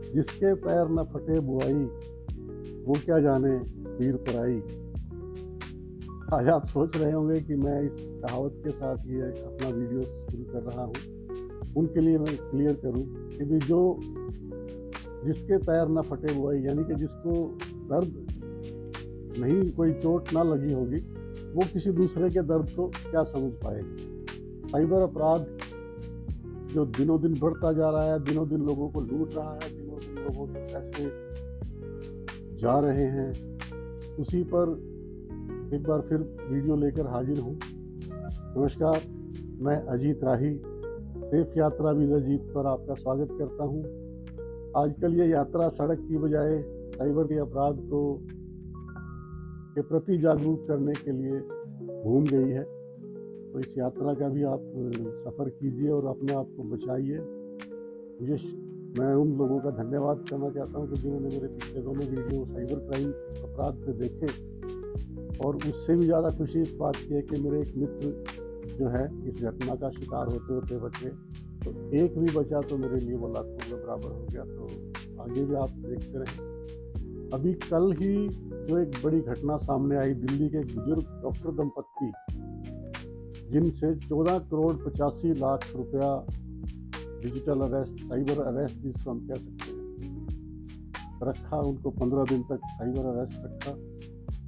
जिसके पैर न फटे बुआई, वो क्या जाने पीर पराई। आज आप सोच रहे होंगे कि मैं इस कहावत के साथ ये अपना वीडियो शुरू कर रहा हूँ। उनके लिए मैं क्लियर करूँ कि भी जो जिसके पैर न फटे बुआई, यानी कि जिसको दर्द नहीं, कोई चोट ना लगी होगी, वो किसी दूसरे के दर्द को क्या समझ पाएगी। साइबर अपराध जो दिनों दिन बढ़ता जा रहा है, दिनों दिन लोगों को लूट रहा है, दिनों दिन लोगों के पैसे जा रहे हैं, उसी पर एक बार फिर वीडियो लेकर हाजिर हूँ। नमस्कार, मैं अजीत राही, सेफ यात्रा विद अजीत पर आपका स्वागत करता हूँ। आजकल ये यात्रा सड़क की बजाय साइबर के अपराध को के प्रति जागरूक करने के लिए घूम गई है। तो इस यात्रा का भी आप सफ़र कीजिए और अपने आप को बचाइए। मैं उन लोगों का धन्यवाद करना चाहता हूँ कि जिन्होंने मेरे पिछले दोनों वीडियो साइबर क्राइम अपराध पे देखे, और उससे भी ज़्यादा खुशी इस बात की है कि मेरे एक मित्र जो है इस घटना का शिकार होते होते बचे। तो एक भी बचा तो मेरे लिए वो लाखों के बराबर हो गया। तो आगे भी आप देखते रहें। अभी कल ही जो एक बड़ी घटना सामने आई, दिल्ली के एक बुजुर्ग डॉक्टर दंपत्ति जिनसे 14 करोड़ 85 लाख रुपया डिजिटल अरेस्ट, साइबर अरेस्ट जिसको हम कह सकते हैं, रखा। उनको 15 दिन तक साइबर अरेस्ट रखा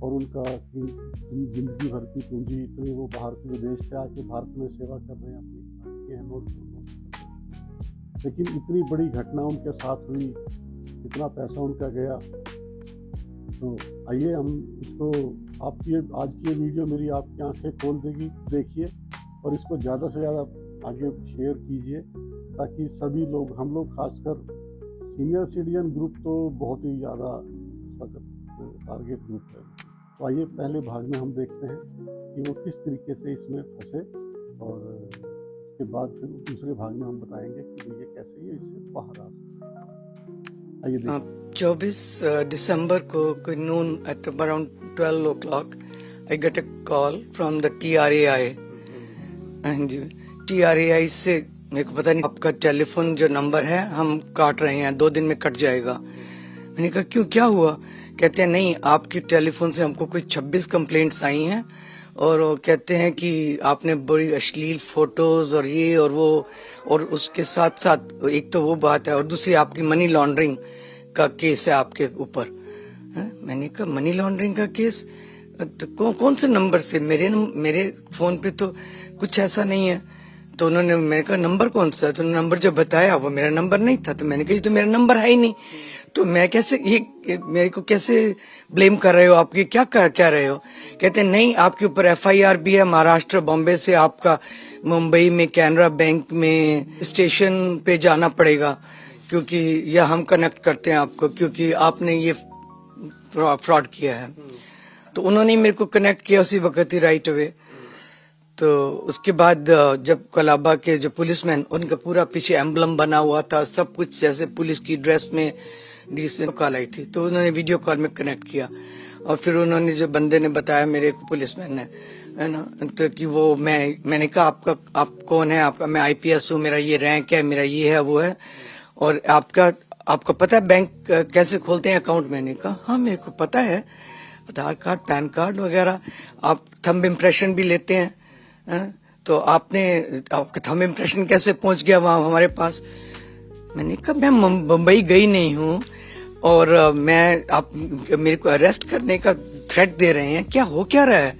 और उनका जिंदगी भर की पूंजी इतनी, वो बाहर से विदेश से आके भारत में सेवा कर रहे हैं, अपनी नोट। लेकिन इतनी बड़ी घटना उनके साथ हुई, इतना पैसा उनका गया। तो आइए हम इसको, आपकी आज की वीडियो मेरी आपकी आंखें खोल देगी, देखिए और इसको ज़्यादा से ज़्यादा आगे शेयर कीजिए ताकि सभी लोग, हम लोग खासकर सीनियर सिटीजन ग्रुप तो बहुत ही ज़्यादा इस वक्त टारगेट ग्रुप है। तो आइए पहले भाग में हम देखते हैं कि वो किस तरीके से इसमें फंसे, और उसके बाद फिर दूसरे भाग में हम बताएंगे कि ये कैसे ये इससे बाहर आ सकते। आइए देखिए। 24 दिसंबर को नून at around 12 o'clock I got a call from the TRAI। TRAI से मेरे को पता नहीं, आपका टेलीफोन जो नंबर है हम काट रहे हैं, 2 दिन में कट जाएगा। मैंने कहा क्यों, क्या हुआ? कहते हैं नहीं, आपके टेलीफोन से हमको कोई 26 कंप्लेंट्स आई हैं और वो कहते हैं कि आपने बड़ी अश्लील फोटोज और ये और वो, और उसके साथ साथ एक तो वो बात है और दूसरी आपकी मनी लॉन्ड्रिंग का केस है आपके ऊपर। मैंने कहा मनी लॉन्ड्रिंग का केस? तो कौन से नंबर से? मेरे फोन पे तो कुछ ऐसा नहीं है। तो उन्होंने, मैंने कहा नंबर कौन सा है? तो नंबर जो बताया वो मेरा नंबर नहीं था। तो मैंने कहा ये तो मेरा नंबर है ही नहीं, तो मैं कैसे, ये मेरे को कैसे ब्लेम कर रहे हो? आप ये क्या रहे हो? कहते नहीं, आपके ऊपर FIR भी है महाराष्ट्र बॉम्बे से, आपका मुंबई में कैनरा बैंक में स्टेशन पे जाना पड़ेगा, क्योंकि या हम कनेक्ट करते हैं आपको, क्योंकि आपने ये फ्रॉड किया है। तो उन्होंने मेरे को कनेक्ट किया उसी वक्त ही, राइट अवे। तो उसके बाद जब कोलाबा के जो पुलिसमैन, उनका पूरा पीछे एम्बलम बना हुआ था, सब कुछ जैसे पुलिस की ड्रेस में, कॉल आई थी, तो उन्होंने वीडियो कॉल में कनेक्ट किया। और फिर उन्होंने, जो बंदे ने बताया मेरे को, पुलिसमैन ने, है ना, तो कि वो मैंने कहा आप कौन है? आपका, मैं IPS हूँ, मेरा ये रैंक है, मेरा ये है, वो है, और आपको पता है बैंक कैसे खोलते हैं अकाउंट? मैंने कहा हाँ मेरे को पता है, आधार कार्ड, पैन कार्ड वगैरह, आप थंब इम्प्रेशन भी लेते हैं। तो आपका थंब इम्प्रेशन कैसे पहुंच गया वहां हमारे पास? मैंने कहा मैं मुंबई गई नहीं हूँ और आप मेरे को अरेस्ट करने का थ्रेट दे रहे हैं, क्या रहा है?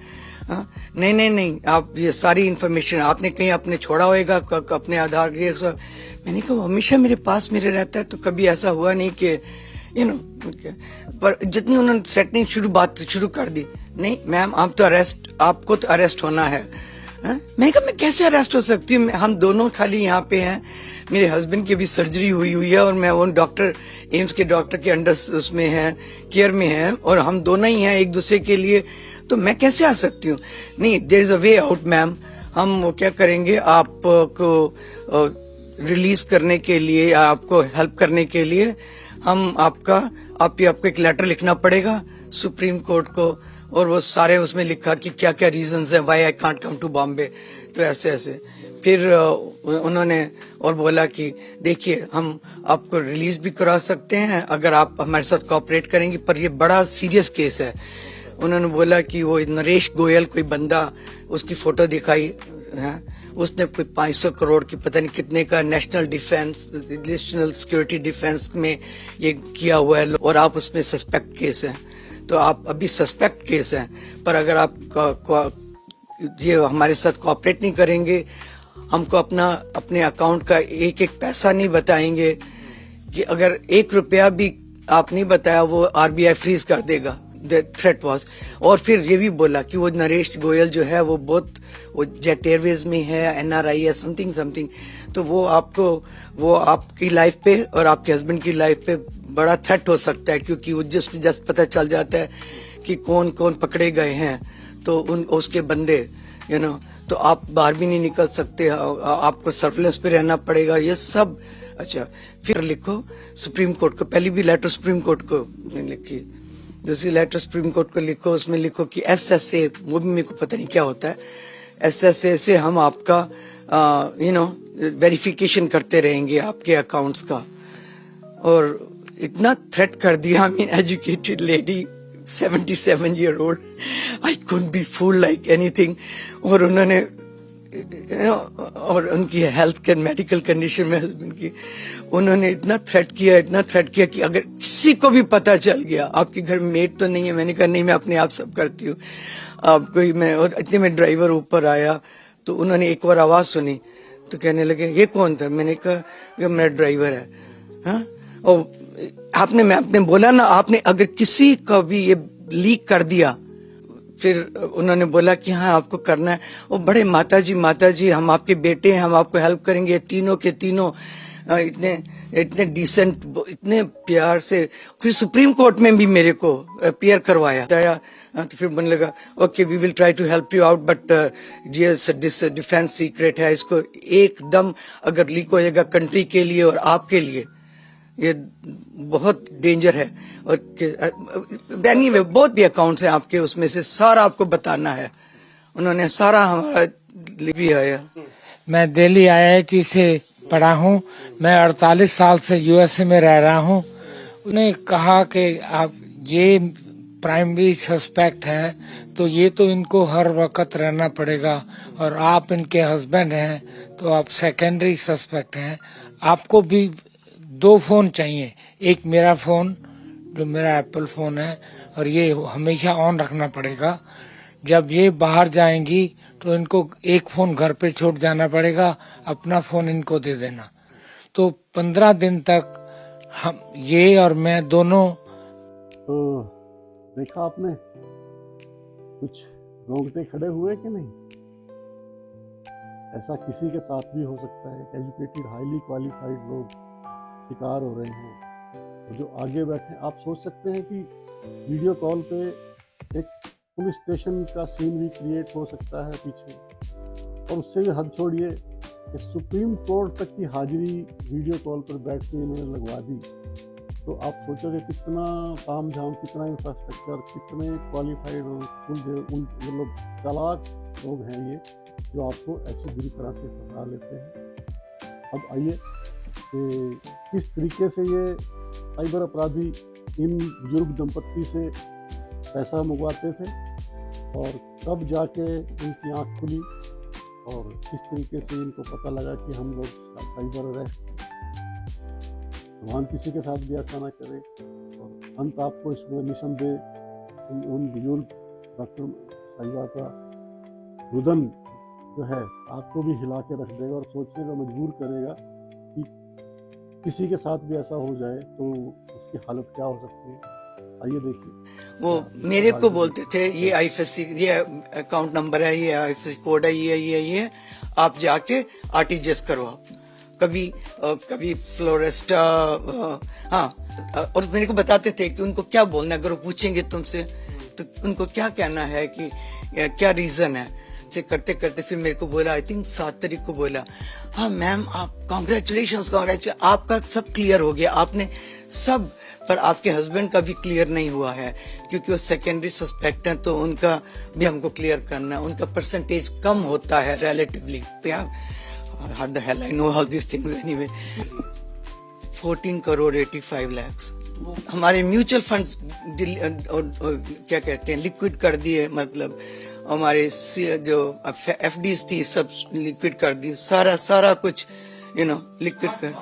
नहीं, आप ये सारी इन्फॉर्मेशन आपने कहीं अपने छोड़ा होएगा, अपने आधार के सब। मैंने कहा हमेशा मेरे पास मेरे रहता है, तो कभी ऐसा हुआ नहीं कि पर जितनी उन्होंने थ्रेटनिंग शुरू कर दी, नहीं मैम आप तो आपको तो अरेस्ट होना है। मैंने कहा मैं कैसे अरेस्ट हो सकती हूँ? हम दोनों खाली यहाँ पे हैं, मेरे हस्बैंड की भी सर्जरी हुई है और मैं वो डॉक्टर, एम्स के डॉक्टर के अंडर उसमें है, केयर में है, और हम दोनों ही हैं एक दूसरे के लिए, तो मैं कैसे आ सकती हूँ? नहीं, there is a way out ma'am. हम क्या करेंगे, आपको रिलीज करने के लिए, आपको हेल्प करने के लिए हम आपको एक लेटर लिखना पड़ेगा सुप्रीम कोर्ट को, और वो सारे उसमें लिखा कि क्या क्या रीजंस है why I can't come to Bombay. तो ऐसे फिर उन्होंने और बोला कि देखिए हम आपको रिलीज भी करा सकते हैं अगर आप हमारे साथ कोऑपरेट करेंगे, पर ये बड़ा सीरियस केस है। उन्होंने बोला कि वो नरेश गोयल कोई बंदा, उसकी फोटो दिखाई है, उसने कोई 500 करोड़ की पता नहीं कितने का नेशनल सिक्योरिटी डिफेंस में ये किया हुआ है और आप उसमें सस्पेक्ट केस है। तो आप अभी सस्पेक्ट केस है, पर अगर आप ये हमारे साथ कोऑपरेट नहीं करेंगे, हमको अपने अकाउंट का एक एक पैसा नहीं बताएंगे, कि अगर 1 रुपया भी आप नहीं बताया वो आरबीआई फ्रीज कर देगा। The threat was. और फिर ये भी बोला कि वो नरेश गोयल जो है वो जेट एयरवेज में है, एनआरआई है, समथिंग। तो वो आपकी लाइफ पे और आपके हस्बैंड की लाइफ पे बड़ा थ्रेट हो सकता है, क्योंकि वो जस्ट पता चल जाता है कि कौन कौन पकड़े गए हैं, तो उसके बंदे तो आप बाहर भी नहीं निकल सकते, आपको सर्विलेंस पे रहना पड़ेगा, ये सब। अच्छा, फिर लिखो सुप्रीम कोर्ट को, पहली भी लेटर सुप्रीम कोर्ट को लिखी, दूसरी लेटर सुप्रीम कोर्ट को लिखो, उसमें लिखो कि SSA, वो भी मेरे को पता नहीं क्या होता है, SSA से हम आपका वेरिफिकेशन करते रहेंगे आपके अकाउंट्स का। और इतना थ्रेट कर दिया, I mean educated lady 77 year old, I couldn't be fooled like anything। और उन्होंने और उनकी हेल्थ के मेडिकल कंडीशन में हस्बैंड की, उन्होंने इतना थ्रेट किया कि अगर किसी को भी पता चल गया, आपके घर में मेड तो नहीं है, मैंने कहा नहीं, मैं अपने आप सब करती हूँ, आपको ही मैं। और इतने में ड्राइवर ऊपर आया तो उन्होंने एक बार आवाज सुनी तो कहने लगे ये कौन था, मैंने कहा ये मेरा ड्राइवर है। हाँ, और आपने बोला ना, आपने अगर किसी का भी ये लीक कर दिया, फिर उन्होंने बोला कि हाँ आपको करना है, और बड़े माताजी हम आपके बेटे हैं, हम आपको हेल्प करेंगे, तीनों के तीनों इतने डिसेंट, इतने प्यार से। फिर सुप्रीम कोर्ट में भी मेरे को अपीयर करवाया, तो फिर बोलने लगा okay we will try to help you out, but ये डिफेंस सीक्रेट है, इसको एकदम अगर लीक हो जाएगा कंट्री के लिए और आपके लिए ये बहुत डेंजर है। और एनीवे बहुत भी अकाउंट्स हैं आपके, उसमें से सारा आपको बताना है। उन्होंने सारा हमारा भी आया। मैं दिल्ली IIT से पढ़ा हूँ, मैं 48 साल से USA में रह रहा हूँ। उन्होंने कहा कि आप ये प्राइमरी सस्पेक्ट है तो ये तो इनको हर वक्त रहना पड़ेगा, और आप इनके हस्बैंड हैं तो आप सेकेंडरी सस्पेक्ट हैं। आपको भी 2 फोन चाहिए, एक मेरा फोन जो मेरा एप्पल फोन है, और ये हमेशा ऑन रखना पड़ेगा। जब ये बाहर जाएंगी तो इनको एक फोन घर पे छोड़ जाना पड़ेगा, अपना फोन इनको दे देना। तो 15 दिन तक हम ये और मैं दोनों। तो देखा आपने, कुछ रोंगटे खड़े हुए कि नहीं? ऐसा किसी के साथ भी हो सकता है। एजुकेटेड हाईली क्वालिफाइड लोग शिकार हो रहे हैं। तो जो आगे बैठे, आप सोच सकते हैं कि वीडियो कॉल पे एक पुलिस स्टेशन का सीन भी क्रिएट हो सकता है पीछे। और उससे भी हद छोड़िए कि सुप्रीम कोर्ट तक की हाजिरी वीडियो कॉल पर बैठ के इन्होंने लगवा दी। तो आप सोचोगे कितना ताम झाम, कितना इंफ्रास्ट्रक्चर, कितने क्वालिफाइड और मतलब चालाक लोग हैं ये, जो आपको ऐसी बुरी तरह से फंसा लेते हैं। अब आइए कि किस तरीके से ये साइबर अपराधी इन बुजुर्ग दंपत्ति से पैसा मंगवाते थे और कब जाके इनकी आँख खुली और किस तरीके से इनको पता लगा कि हम लोग साइबर अरेस्ट। भगवान किसी के साथ भी ऐसा ना करे। और अंत आपको इसमें निसंदेह उन बुजुर्ग डॉक्टर साहिबा का रुदन जो है आपको भी हिला के रख देगा और सोचने का मजबूर करेगा कि किसी के साथ भी ऐसा हो जाए तो उसकी हालत क्या हो सकती है। आइए देखिए, वो मेरे को बोलते थे ये IFSC, ये अकाउंट नंबर है, ये IFSC कोड है, ये आप जाके RTGS करवाओ। कभी फ्लोरेस्टा, हाँ, और मेरे को बताते थे कि उनको क्या बोलना है, अगर वो पूछेंगे तुमसे तो उनको क्या कहना है कि क्या रीजन है। से करते करते फिर मेरे को बोला, आई थिंक 7 तारीख को बोला, हाँ मैम आप कांग्रेचुलेशन, आपका सब क्लियर हो गया, आपने सब, पर आपके हस्बैंड का भी क्लियर नहीं हुआ है क्योंकि वो सेकेंडरी सस्पेक्ट है, तो उनका भी हमको क्लियर करना है। उनका परसेंटेज कम होता है relatively. how the hell I know all these things anyway. 14 crore 85 lakhs हमारे म्यूचुअल फंड्स क्या कहते हैं लिक्विड कर दिए, मतलब हमारे जो एफडीज थी सब लिक्विड कर दी, सारा कुछ लिक्विड कर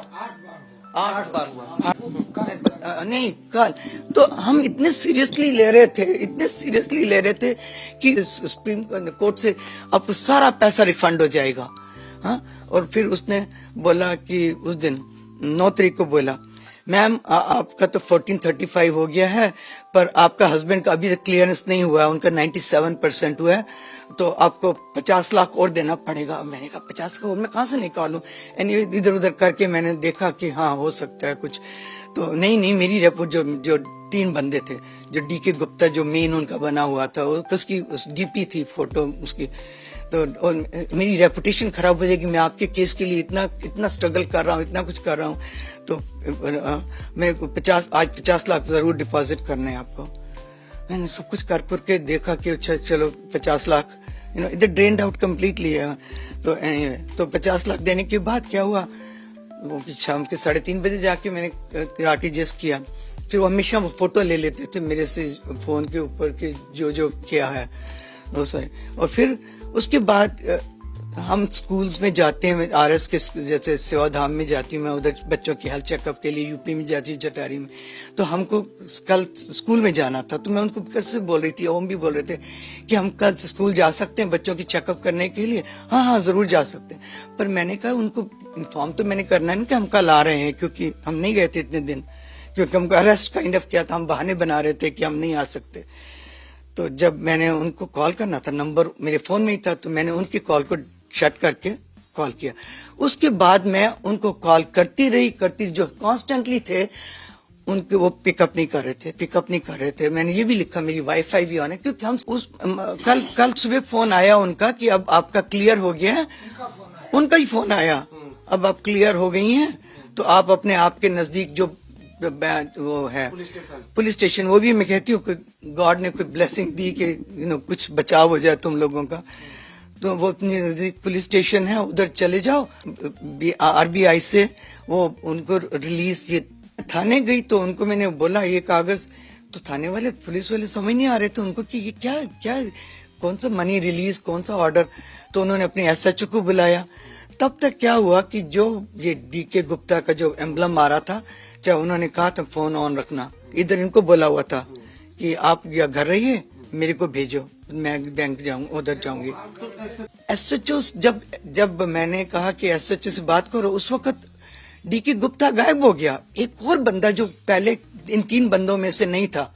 8 बार हुआ नहीं कल। तो हम इतने सीरियसली ले रहे थे कि सुप्रीम कोर्ट से आपको सारा पैसा रिफंड हो जाएगा। हाँ, और फिर उसने बोला कि उस दिन 9 तारीख को बोला, मैम आपका तो 1435 हो गया है, पर आपका हस्बैंड का अभी तक क्लियरेंस नहीं हुआ है, उनका 97% हुआ है, तो आपको 50 लाख और देना पड़ेगा। मैंने कहा 50 का और मैं कहाँ से निकालूं? एनीवे इधर उधर करके मैंने देखा कि हाँ हो सकता है कुछ। तो नहीं मेरी रिपोर्ट जो 3 बंदे थे, जो डीके गुप्ता जो मेन उनका बना हुआ था, उसकी डीपी थी फोटो उसकी, तो मेरी रेपुटेशन खराब हो जाएगी, मैं आपके केस के लिए इतना स्ट्रगल कर रहा हूँ, इतना कुछ कर रहा हूँ, तो मैं आज 50 लाख जरूर डिपॉजिट करने हैं आपको। मैंने सब कुछ कर के देखा कि अच्छा चलो 50 लाख इधर ड्रेन्ड आउट कम्प्लीटली है। तो anyway, तो 50 लाख देने के बाद क्या हुआ, वो शाम के 3:30 बजे जाके मैंने आरटीजीएस किया। फिर वो हमेशा वो फोटो ले लेते थे मेरे से फोन के ऊपर के जो किया है वो सारे। और फिर उसके बाद हम स्कूल्स में जाते हैं, आरएस के जैसे सेवाधाम में जाती हूँ मैं, उधर बच्चों की हेल्थ चेकअप के लिए, यूपी में जाती हूँ जटारी में। तो हमको कल स्कूल में जाना था, तो मैं उनको कैसे बोल रही थी, ओम भी बोल रहे थे कि हम कल स्कूल जा सकते हैं बच्चों की चेकअप करने के लिए। हाँ जरूर जा सकते हैं, पर मैंने कहा उनको इन्फॉर्म तो मैंने करना है कि हम कल आ रहे हैं, क्योंकि हम नहीं गए थे इतने दिन, क्योंकि हमको अरेस्ट काइंड ऑफ किया था, हम बहाने बना रहे थे कि हम नहीं आ सकते। तो जब मैंने उनको कॉल करना था, नंबर मेरे फोन में ही था, तो मैंने उनकी कॉल को शट करके कॉल किया। उसके बाद मैं उनको कॉल करती रही, जो कॉन्स्टेंटली थे उनके वो पिकअप नहीं कर रहे थे। मैंने ये भी लिखा मेरी वाईफाई भी ऑन है, क्योंकि हम कल सुबह फोन आया उनका कि अब आपका क्लियर हो गया है, उनका ही फोन आया, अब आप क्लियर हो गई हैं, तो आप अपने आप के नजदीक जो वो है पुलिस स्टेशन, वो भी मैं कहती हूँ गॉड ने कोई ब्लेसिंग दी कि कुछ बचाव हो जाए तुम लोगों का, तो वो अपनी नजदीक पुलिस स्टेशन है, उधर चले जाओ। आरबीआई से वो उनको रिलीज, ये थाने गई तो उनको मैंने बोला ये कागज, तो थाने वाले पुलिस वाले समझ नहीं आ रहे थे उनको कि ये क्या कौन सा मनी रिलीज, कौन सा ऑर्डर। तो उन्होंने अपने एसएचओ को बुलाया। तब तक क्या हुआ कि जो ये डीके गुप्ता का जो एम्बलम मारा था, चाहे उन्होंने कहा था फोन ऑन रखना, इधर इनको बोला हुआ था कि आप या घर रहिए, मेरे को भेजो, मैं बैंक जाऊंगा, उधर जाऊंगी। एसएचओ जब मैंने कहा कि एसएचओ से बात करो, उस वक्त डीके गुप्ता गायब हो गया। एक और बंदा जो पहले इन 3 बंदों में से नहीं था,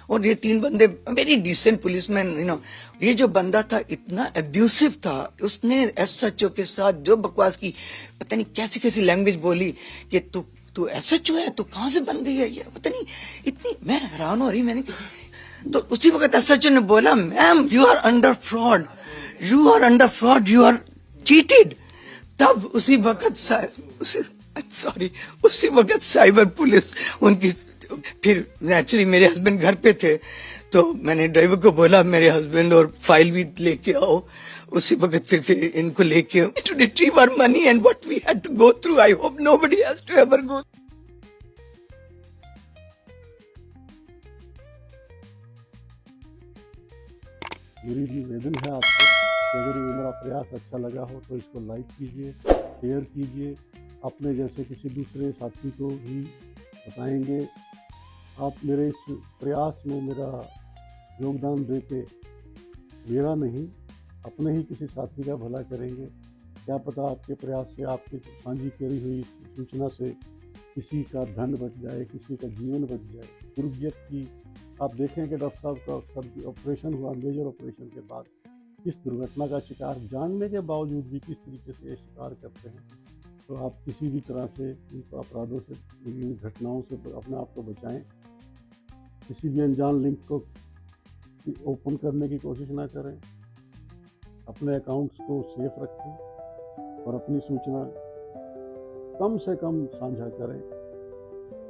और ये 3 बंदे वेरी डिसेंट पुलिसमैन, ये जो बंदा था इतना एब्यूसिव था, उसने एसएचओ के साथ जो बकवास की, पता नहीं कैसी कैसी लैंग्वेज बोली कि तू एसएचओ है, तू कहाँ से बन गई है, ये पता नहीं इतनी, मैं हैरान हो रही। मैंने तो उसी वक्त एसएचओ ने बोला, ma'am you are under fraud, you are cheated. तब उसी वक्त साइबर पुलिस उनकी, फिर नेचुरली मेरे हस्बैंड घर पे थे, तो मैंने ड्राइवर को बोला मेरे हस्बैंड और फाइल भी लेके आओ। उसी वक्त फिर इनको लेके to retrieve our money and what we had to go through, I hope nobody has to ever go. मेरी निवेदन है आपसे कि अगर ये मेरा प्रयास अच्छा लगा हो तो इसको लाइक कीजिए, शेयर कीजिए, अपने जैसे किसी दूसरे साथी को भी बताएंगे। आप मेरे इस प्रयास में मेरा योगदान देके मेरा नहीं, अपने ही किसी साथी का भला करेंगे। क्या पता आपके प्रयास से, आपकी साझी करी हुई सूचना से किसी का धन बच जाए, किसी का जीवन बच जाए। दुर्गत की आप देखें कि डॉक्टर साहब का ऑपरेशन हुआ, मेजर ऑपरेशन के बाद किस दुर्घटना का शिकार, जानने के बावजूद भी किस तरीके से ये शिकार करते हैं। तो आप किसी भी तरह से इन अपराधों से, इन घटनाओं से अपने आप को बचाएं। किसी भी अनजान लिंक को ओपन करने की कोशिश ना करें। अपने अकाउंट्स को सेफ रखें और अपनी सूचना कम से कम साझा करें।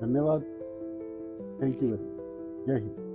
धन्यवाद। Thank you very much. जय हिंद।